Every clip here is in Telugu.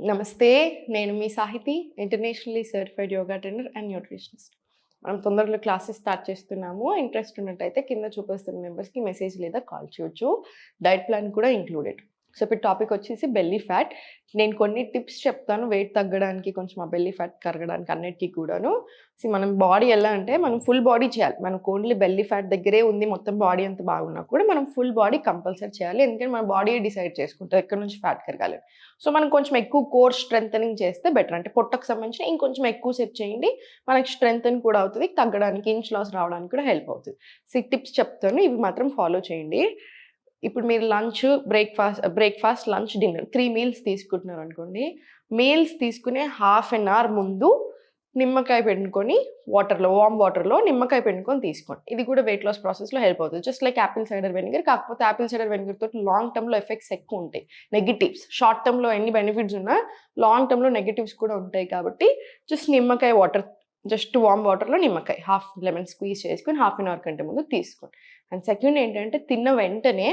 నమస్తే. నేను మీ Sahithi, internationally certified yoga trainer and nutritionist. మనం తొందరలో క్లాసెస్ స్టార్ట్ చేస్తున్నాము. ఇంట్రెస్ట్ ఉన్నట్టయితే కింద చూపిస్తున్న నెంబర్స్‌కి మెసేజ్ లేదా కాల్ చేయొచ్చు. డైట్ ప్లాన్ కూడా ఇంక్లూడెడ్. సో, ఇప్పుడు టాపిక్ వచ్చేసి బెల్లీ ఫ్యాట్. నేను కొన్ని టిప్స్ చెప్తాను వెయిట్ తగ్గడానికి, కొంచెం ఆ బెల్లీ ఫ్యాట్ కరగడానికి అన్నిటికి కూడాను. మనం బాడీ ఎలా అంటే మనం ఫుల్ బాడీ చేయాలి. మనకు ఓన్లీ బెల్లీ ఫ్యాట్ దగ్గరే ఉంది, మొత్తం బాడీ అంతా బాగున్నా కూడా మనం ఫుల్ బాడీ కంపల్సరీ చేయాలి. ఎందుకంటే మన బాడీ డిసైడ్ చేసుకుంటుంది ఎక్కడి నుంచి ఫ్యాట్ కరగాలి. సో, మనం కొంచెం ఎక్కువ కోర్ స్ట్రెంథెనింగ్ చేస్తే బెటర్. అంటే పొట్టకు సంబంధించి ఇంకొంచెం ఎక్కువ సేపు చేయండి. మనకి స్ట్రెంథెన్ కూడా అవుతుంది. తగ్గడానికి, ఇంచ్ లాస్ రావడానికి కూడా హెల్ప్ అవుతుంది. 6 టిప్స్ చెప్తాను. ఇవి మాత్రం ఫాలో చేయండి. ఇప్పుడు మీరు lunch, breakfast, lunch, dinner 3 meals తీసుకుంటున్నారనుకోండి. మీల్స్ తీసుకునే హాఫ్ ఎన్ అవర్ ముందు నిమ్మకాయ పిండుకొని వార్మ్ వాటర్‌లో నిమ్మకాయ పిండుకొని తీసుకోండి. ఇది కూడా వెయిట్ లాస్ ప్రాసెస్‌లో హెల్ప్ అవుతుంది. Just like Apple cider vinegar. కాకపోతే యాపిల్ సైడర్ వెనిగర్ తోటి లాంగ్ టర్మ్‌లో ఎఫెక్ట్స్ ఎక్కువ ఉంటాయి. నెగెటివ్స్. షార్ట్ టర్మ్‌లో ఎన్ని బెనిఫిట్స్ ఉన్నా లాంగ్ టర్మ్‌లో నెగెటివ్స్ కూడా ఉంటాయి కాబట్టి జస్ట్ నిమ్మకాయ వాటర్, జస్ట్ వార్మ్ వాటర్‌లో నిమ్మకాయ హాఫ్ లెమన్ స్క్వీజ్ చేసుకొని హాఫ్ ఎన్ అవర్ కంటే ముందు తీసుకోండి. అండ్ సెకండ్ ఏంటంటే తిన్న వెంటనే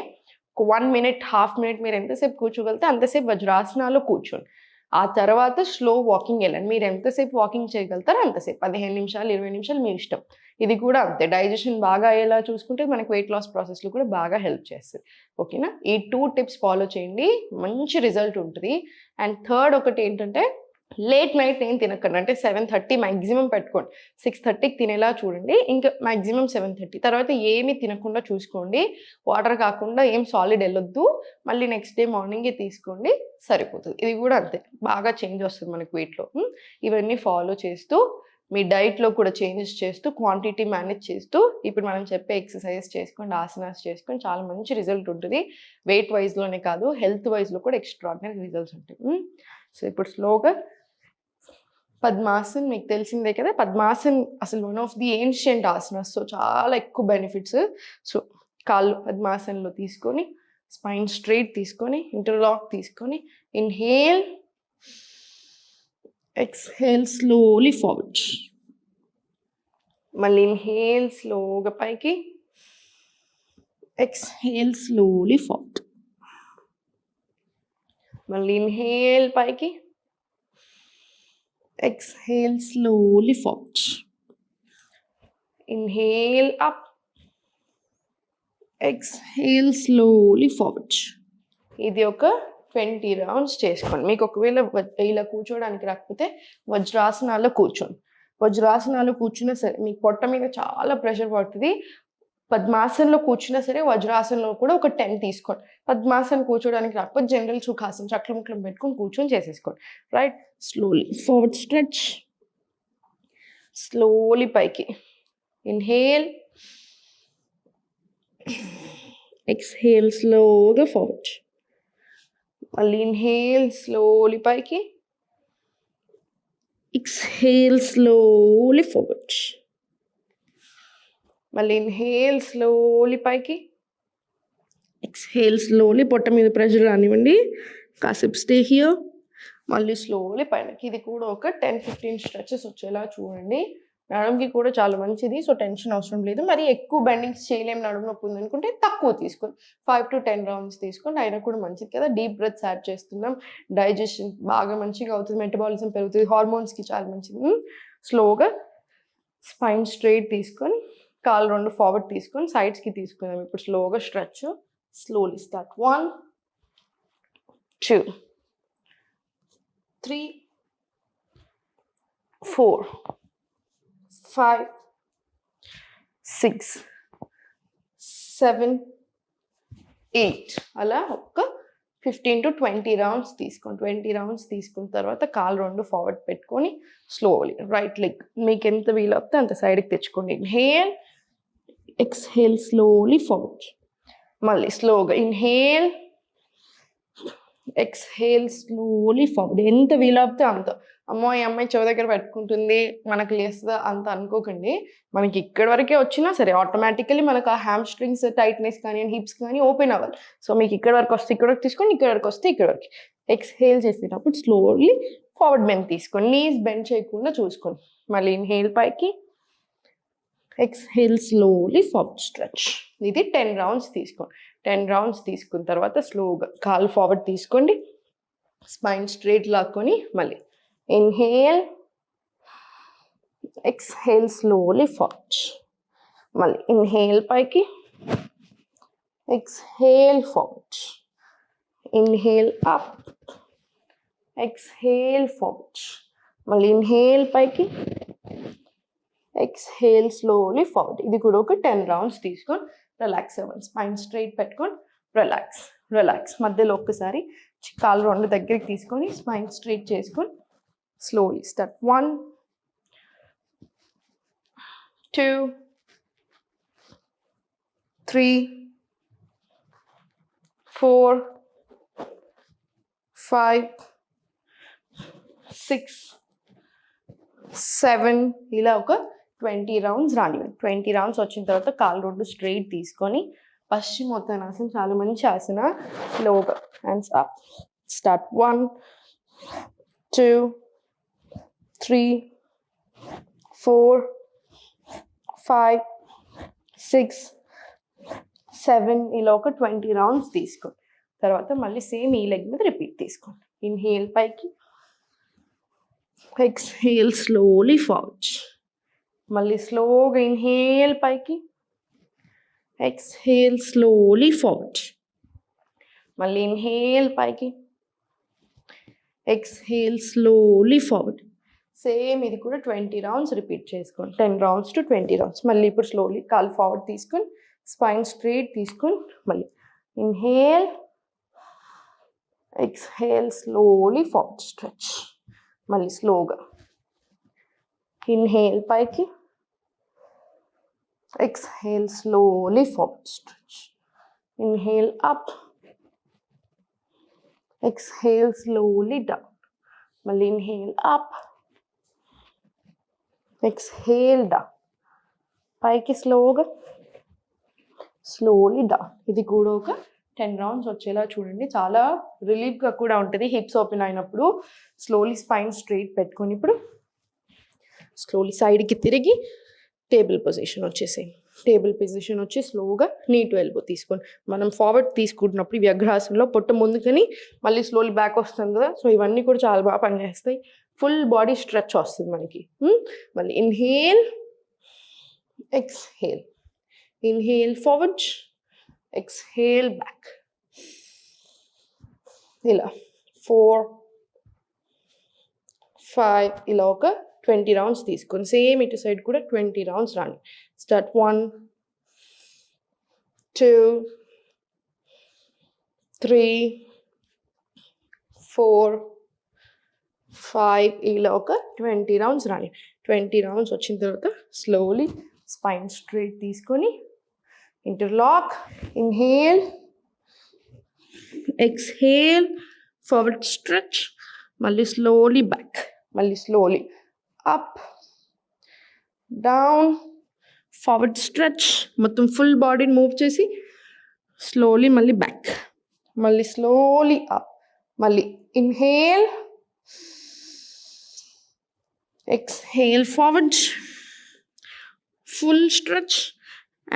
1 మినిట్, హాఫ్ మినిట్ మీరు ఎంతసేపు కూర్చోగలిగితే అంతసేపు వజ్రాసనాలో కూర్చోండి. ఆ తర్వాత స్లో వాకింగ్ వెళ్ళండి. మీరు ఎంతసేపు వాకింగ్ చేయగలుగుతారో అంతసేపు 15 నిమిషాలు, 20 నిమిషాలు మీ ఇష్టం. ఇది కూడా అంతే. డైజెషన్ బాగా అయ్యేలా చూసుకుంటే మనకి వెయిట్ లాస్ ప్రాసెస్‌లో కూడా బాగా హెల్ప్ చేస్తది. ఓకేనా? ఈ 2 టిప్స్ ఫాలో చేయండి. మంచి రిజల్ట్ ఉంటది. అండ్ థర్డ్ ఒకటి ఏంటంటే లేట్ నైట్ ఏం తినకండి. అంటే 7:30 మాక్సిమం పెట్టుకోండి. 6:30కి తినేలా చూడండి. ఇంకా మాక్సిమం 7:30 తర్వాత ఏమీ తినకుండా చూసుకోండి. వాటర్ కాకుండా ఏం సాలిడ్ ఎళ్ళొద్దు. మళ్ళీ నెక్స్ట్ డే మార్నింగే తీసుకోండి, సరిపోతది. ఇది కూడా అంతే. బాగా చేంజ్ వస్తది మనకి వెయిట్‌లో. ఇవన్నీ ఫాలో చేస్తూ మీ డైట్‌లో కూడా చేంజెస్ చేస్తూ, క్వాంటిటీ మేనేజ్ చేస్తూ, ఇప్పుడు మనం చెప్పే ఎక్సర్‌సైజెస్ చేసుకోండి, ఆసనాస్ చేసుకోండి. చాలా మంచి రిజల్ట్ ఉంటది. వెయిట్ వైస్‌లోనే కాదు, హెల్త్ వైస్‌లో కూడా ఎక్స్ట్రార్డినరీ రిజల్ట్స్ ఉంటాయి. సో, ఇప్పుడు స్లోగా పద్మాసన్ మీకు తెలిసిందే కదా! పద్మాసన్ అసలు one of the ancient asanas. So, చాలా ఎక్కువ బెనిఫిట్స్. సో, కాళ్ళు పద్మాసన్‌లో తీసుకొని, స్పైన్ స్ట్రెయిట్ తీసుకొని, ఇంటర్లాక్ తీసుకొని, ఇన్‌హేల్, ఎక్స్‌హేల్ స్లోలీ ఫార్వర్డ్. మళ్ళీ ఇన్‌హేల్ స్లోగా పైకి, ఎక్స్‌హేల్ స్లోలీ ఫార్వర్డ్. మళ్ళీ ఇన్‌హేల్ పైకి, exhale slowly forward. Inhale up. Exhale slowly forward. ఇది ఒక 20 రౌండ్స్ చేసుకోండి. మీకు ఒకవేళ ఇలా కూర్చోవడానికి రాకపోతే వజ్రాసనాల్లో కూర్చోండి. వజ్రాసనాల్లో కూర్చున్నా సరే మీకు పొట్ట మీద చాలా ప్రెషర్ పడుతుంది. పద్మాసనంలో కూర్చున్నా సరే వజ్రాసనంలో కూడా ఒక 10 తీసుకోండి. పద్మాసనం కూర్చోడానికి రాకపోతే జనరల్ సుఖాసనం చక్రం ముక్లం పెట్టుకొని కూర్చొని చేసేసుకోండి. Right? Slowly forward stretch. Slowly పైకి. ఇన్హేల్, ఎక్స్హేల్ స్లోగా ఫార్వర్డ్. మళ్ళీ ఇన్హేల్ స్లోలీ పైకి, ఎక్స్హేల్ స్లోలీ ఫార్వర్డ్. మళ్ళీ ఇన్హేల్ స్లోలీ పైకి, ఎక్స్హేల్ స్లోలీ. పొట్ట మీద ప్రెషర్ రానివ్వండి. కాసేపు స్టే హియర్. మళ్ళీ స్లోలీ పైనకి. ఇది కూడా ఒక 10-15 స్ట్రెచెస్ వచ్చేలా చూడండి. నడుముకి కూడా చాలా మంచిది. సో, టెన్షన్ అవసరం లేదు. మరి ఎక్కువ బెండింగ్స్ చేయలేము, నడుము నొప్పి ఉందనుకుంటే తక్కువ తీసుకోండి. 5-10 రౌండ్స్ తీసుకోండి. అయినా కూడా మంచిది కదా. డీప్ బ్రెత్స్ యాడ్ చేస్తున్నాం. డైజెషన్ బాగా మంచిగా అవుతుంది. మెటబాలిజం పెరుగుతుంది. హార్మోన్స్కి చాలా మంచిది. స్లోగా స్పైన్ స్ట్రెయిట్ తీసుకొని, కాళ్ళు 2 ఫార్వర్డ్ తీసుకొని సైడ్స్కి తీసుకుందాం. ఇప్పుడు స్లోగా స్ట్రెచ్. Slowly start. 1, 2, 3, 4, 5, 6, 7, 8 అలా ఒక 15-20 రౌండ్స్ తీసుకోండి. 20 రౌండ్స్ తీసుకున్న తర్వాత కాళ్ళు 2 ఫార్వర్డ్ పెట్టుకొని స్లోలీ రైట్ లెగ్ మీకు ఎంత వీలవుతే అంత సైడ్కి తెచ్చుకోండి. Inhale, exhale slowly forward. మళ్ళీ స్లోగా ఇన్హేల్, ఎక్స్హేల్ స్లోలీ ఫార్వర్డ్. ఎంత వీలవుతే అంత. అమ్మో ఈ అమ్మాయి చెవి దగ్గర పెట్టుకుంటుంది, మనకు లేస్తుందా అంత అనుకోకండి. మనకి ఇక్కడి వరకే వచ్చినా సరే ఆటోమేటికలీ మనకు ఆ హ్యామ్ స్ట్రింగ్స్ టైట్నెస్ కానీ హిప్స్ కానీ ఓపెన్ అవ్వాలి. సో, మీకు ఇక్కడ వరకు వస్తే ఇక్కడ వరకు తీసుకోండి, ఇక్కడ వరకు వస్తే ఇక్కడ వరకు. ఎక్స్హేల్ చేసేటప్పుడు స్లోలీ ఫార్వర్డ్ బెండ్ తీసుకోండి. నీస్ బెండ్ చేయకుండా చూసుకోండి. మళ్ళీ ఇన్హేల్ పైకి, ఎక్స్హేల్ స్లోలీ ఫార్వర్డ్ స్ట్రెచ్. ఇది 10 రౌండ్స్ తీసుకోండి. 10 రౌండ్స్ తీసుకున్న తర్వాత స్లోగా కాలు ఫార్వర్డ్ తీసుకోండి. స్పైన్ స్ట్రైట్ లాక్కొని మళ్ళీ ఇన్హేల్, ఎక్స్హేల్ స్లోలీ ఫార్వర్డ్. మళ్ళీ ఇన్హేల్ పైకి, exhale forward, inhale up, exhale forward. మళ్ళీ ఇన్హేల్ పైకి, ఎక్స్హేల్ స్లోలీ ఫార్వర్డ్. ఇది కూడా ఒక 10 రౌండ్స్ తీసుకొని రిలాక్స్ అవ్వండి. స్పైన్ స్ట్రైట్ పెట్టుకొని రిలాక్స్ రిలాక్స్. మధ్యలో ఒక్కసారి కాళ్ళు రెండు దగ్గరికి తీసుకొని స్పైన్ స్ట్రైట్ చేసుకొని స్లోలీ స్టార్ట్. 1 2 3 4 5 6 7 ఇలా ఒక 20 రౌండ్స్ రానివ్వండి. 20 రౌండ్స్ వచ్చిన తర్వాత కాళ్ళు రెండు స్ట్రైట్ తీసుకొని పశ్చిమోత్తానాసనం, చాలా మంచి ఆసన. స్లోగా హ్యాండ్స్ అప్. స్టార్ట్. 1 2 3 4 5 6 7 ఇలా ఒక 20 రౌండ్స్ తీసుకోండి. తర్వాత మళ్ళీ సేమ్ ఈ లెగ్ మీద రిపీట్ తీసుకోండి. ఇన్హేల్ పైకి, ఎక్స్హేల్ స్లోలీ ఫార్వర్డ్. మళ్ళీ స్లోగా ఇన్హేల్ పైకి, ఎక్స్హేల్ స్లోలీ ఫార్వర్డ్. మళ్ళీ ఇన్హేల్ పైకి, ఎక్స్హేల్ స్లోలీ ఫార్వర్డ్. సేమ్ ఇది కూడా 20 రౌండ్స్ రిపీట్ చేసుకోండి. 10 రౌండ్స్ టు 20 రౌండ్స్. మళ్ళీ ఇప్పుడు స్లోలీ కాలు ఫార్వర్డ్ తీసుకొని స్పైన్ స్ట్రైట్ తీసుకొని మళ్ళీ inhale, exhale slowly forward stretch. మళ్ళీ స్లోగా ఇన్హేల్ పైకి, exhale slowly forward stretch. Inhale up, exhale slowly down. Mali inhale up, exhale down. Paiki slowly down. Idi kuda oka 10 rounds వచ్చేలా చూడండి. చాలా రిలీఫ్ గా కూడా ఉంటుంది. హిప్స్ ఓపెన్ అయినప్పుడు స్లోలీ స్పైన్ స్ట్రైట్ పెట్టుకొని ఇప్పుడు స్లోలీ సైడ్ కి తిరిగి టేబుల్ పొజిషన్ వచ్చేసాయి. టేబుల్ పొజిషన్ వచ్చి స్లోగా నీ టు ఎల్బో తీసుకొని మనం ఫార్వర్డ్ తీసుకుంటున్నప్పుడు వ్యగ్రాసనంలో పొట్ట ముందుకని మళ్ళీ స్లోలీ బ్యాక్ వస్తుంది కదా. సో ఇవన్నీ కూడా చాలా బాగా పనిచేస్తాయి. ఫుల్ బాడీ స్ట్రెచ్ వస్తుంది మనకి. మళ్ళీ inhale, exhale, inhale forward, exhale back. ఇలా 4 5 ఇలా ఒక 20 రౌండ్స్ తీసుకొని సేమ్ ఇటు సైడ్ కూడా 20 రౌండ్స్ రాండి. స్టార్ట్. 1 2 3 4 5 ఇలా ఒక 20 రౌండ్స్ రాండి. 20 రౌండ్స్ వచ్చిన తర్వాత స్లోలీ స్పైన్ స్ట్రైట్ తీసుకొని interlock, inhale, exhale, forward stretch, మళ్ళీ స్లోలీ బ్యాక్, మళ్ళీ slowly up, down, forward stretch. మొత్తం ఫుల్ బాడీని మూవ్ చేసి స్లోలీ మళ్ళీ బ్యాక్, మళ్ళీ స్లోలీ అప్, మళ్ళీ inhale, exhale forward, full stretch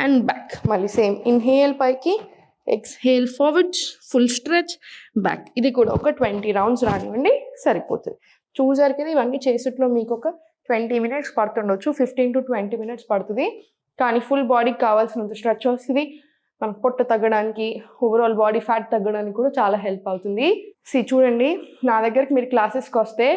and back. మళ్ళీ సేమ్ ఇన్హేల్ పైకి, exhale forward, full stretch, back. ఇది కూడా ఒక 20 రౌండ్స్ రానివ్వండి, సరిపోతుంది. చూసారు కదా, ఇవన్నీ చేసేట్లో మీకు ఒక 20 మినిట్స్ పడుతుండొచ్చు, 15 to 20 మినిట్స్ పడుతుంది. కానీ ఫుల్ బాడీకి కావాల్సినంత స్ట్రెచ్ వస్తుంది. మనకు పొట్ట తగ్గడానికి, ఓవరాల్ బాడీ ఫ్యాట్ తగ్గడానికి కూడా చాలా హెల్ప్ అవుతుంది. చూడండి, నా దగ్గరికి మీరు క్లాసెస్కి వస్తే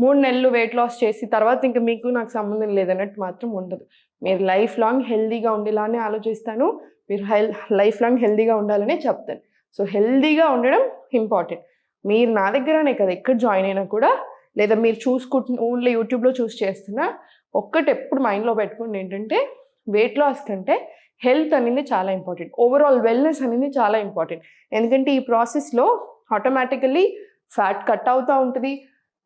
3 నెలలు వెయిట్ లాస్ చేసి తర్వాత ఇంకా మీకు నాకు సంబంధం లేదన్నట్టు మాత్రం ఉండదు. మీరు లైఫ్ లాంగ్ హెల్దీగా ఉండేలానే ఆలోచిస్తాను. మీరు లైఫ్ లాంగ్ హెల్దీగా ఉండాలనే చెప్తాను. సో హెల్దీగా ఉండడం ఇంపార్టెంట్. మీరు నా దగ్గరనే కదా, ఎక్కడ జాయిన్ అయినా కూడా, లేదా మీరు చూసుకుంటున్న ఓన్లీ యూట్యూబ్లో చూసి చేస్తున్నా, ఒక్కటి ఎప్పుడు మైండ్లో పెట్టుకోండి, ఏంటంటే వెయిట్ లాస్ కంటే హెల్త్ అనేది చాలా ఇంపార్టెంట్. ఓవరాల్ వెల్నెస్ అనేది చాలా ఇంపార్టెంట్. ఎందుకంటే ఈ ప్రాసెస్లో ఆటోమేటికల్లీ ఫ్యాట్ కట్ అవుతూ ఉంటుంది,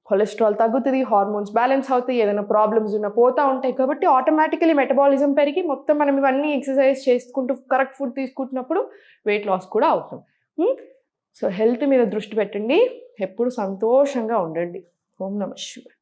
కొలెస్ట్రాల్ తగ్గుతుంది, హార్మోన్స్ బ్యాలెన్స్ అవుతాయి, ఏదైనా ప్రాబ్లమ్స్ ఉన్నా పోతూ ఉంటాయి. కాబట్టి ఆటోమేటికలీ మెటబాలిజం పెరిగి మొత్తం మనం ఇవన్నీ ఎక్సర్సైజ్ చేసుకుంటూ కరెక్ట్ ఫుడ్ తీసుకుంటున్నప్పుడు వెయిట్ లాస్ కూడా అవుతాం. సో హెల్త్ మీద దృష్టి పెట్టండి, ఎప్పుడు సంతోషంగా ఉండండి. ఓం నమః శివాయ.